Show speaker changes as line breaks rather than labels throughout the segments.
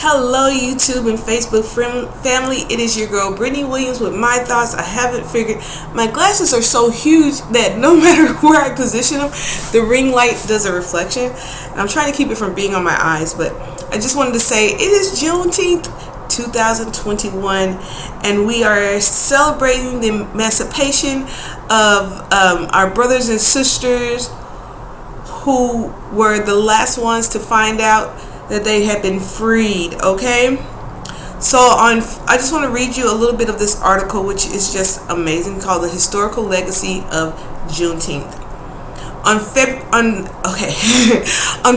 Hello YouTube and Facebook family, it is your girl Brittany Williams with my thoughts. I haven't figured, my glasses are so huge that no matter where I position them, the ring light does a reflection. I'm trying to keep it from being on my eyes, but I just wanted to say it is Juneteenth 2021 and we are celebrating the emancipation of our brothers and sisters who were the last ones to find out that they had been freed. Okay, so I just want to read you a little bit of this article, which is just amazing, called "The Historical Legacy of Juneteenth." On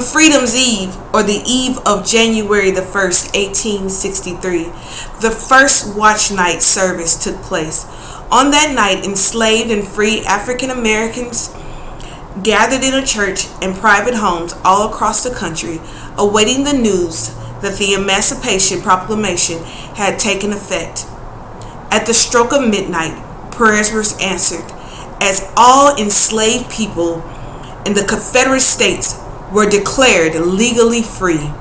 Freedom's Eve, or the eve of January the 1st, 1863, the first watch night service took place. On that night, enslaved and free African Americans gathered in a church and private homes all across the country, awaiting the news that the Emancipation Proclamation had taken effect. At the stroke of midnight, prayers were answered, as all enslaved people in the Confederate States were declared legally free.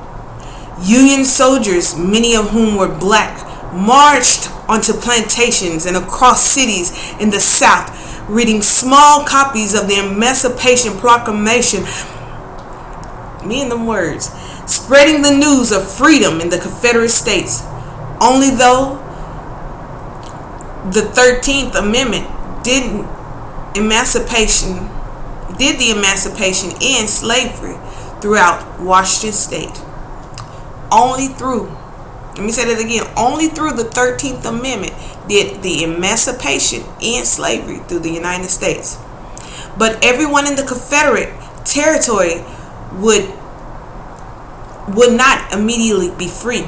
Union soldiers, many of whom were black, marched onto plantations and across cities in the South, reading small copies of the Emancipation Proclamation, me and them words, spreading the news of freedom in the Confederate States. Only though the 13th Amendment did the emancipation end slavery throughout Washington State. Only through the 13th Amendment did the emancipation end slavery through the United States. But everyone in the Confederate territory would not immediately be free.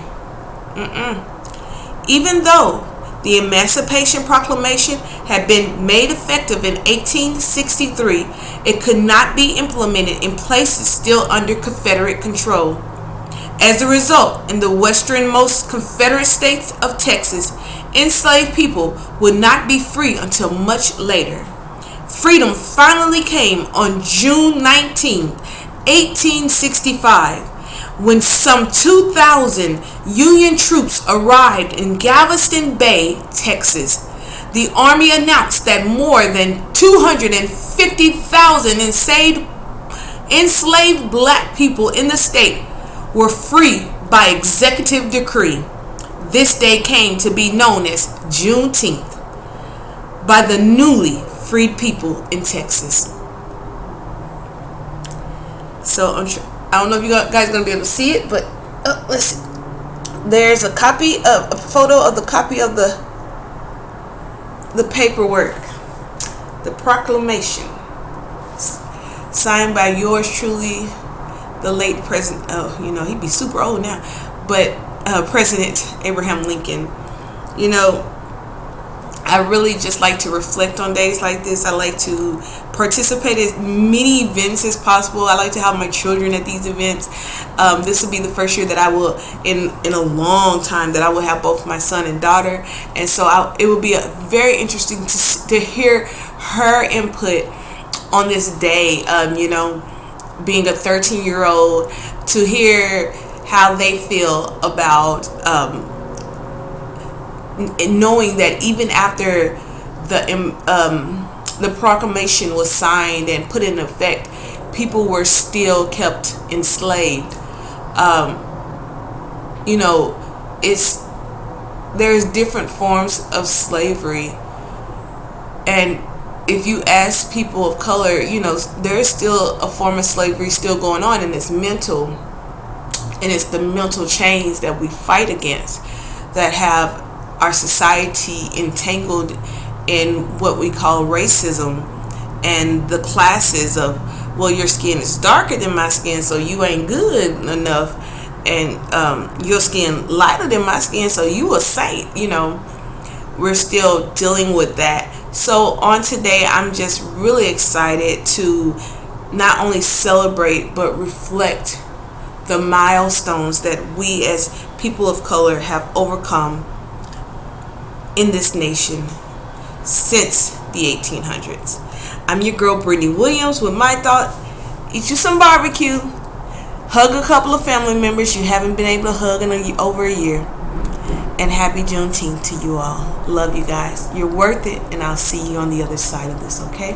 Even though the Emancipation Proclamation had been made effective in 1863, it could not be implemented in places still under Confederate control. As a result, in the westernmost Confederate states of Texas, enslaved people would not be free until much later. Freedom finally came on June 19, 1865, when some 2,000 Union troops arrived in Galveston Bay, Texas. The Army announced that more than 250,000 enslaved black people in the state were free by executive decree. This day came to be known as Juneteenth by the newly freed people in Texas. So I don't know if you guys are going to be able to see it, but listen. There's a photo of the copy of the paperwork, the proclamation, signed by yours truly, the late President. Oh, he'd be super old now, but President Abraham Lincoln. I really just like to reflect on days like this. I like to participate in as many events as possible. I like to have my children at these events. This will be the first year that I will, in a long time, that I will have both my son and daughter. And so it will be very interesting to hear her input on this day. Being a 13-year-old, to hear how they feel about knowing that even after the proclamation was signed and put in effect, people were still kept enslaved. There's different forms of slavery, and if you ask people of color, there's still a form of slavery still going on, and it's mental, and it's the mental chains that we fight against that have our society entangled in what we call racism and the classes of, well, your skin is darker than my skin, so you ain't good enough, and your skin lighter than my skin, so you a saint. We're still dealing with that. So on today, I'm just really excited to not only celebrate but reflect the milestones that we as people of color have overcome in this nation since the 1800s. I'm your girl Brittany Williams with my thought. Eat you some barbecue. Hug a couple of family members you haven't been able to hug in over a year. And happy Juneteenth to you all. Love you guys. You're worth it, and I'll see you on the other side of this, okay?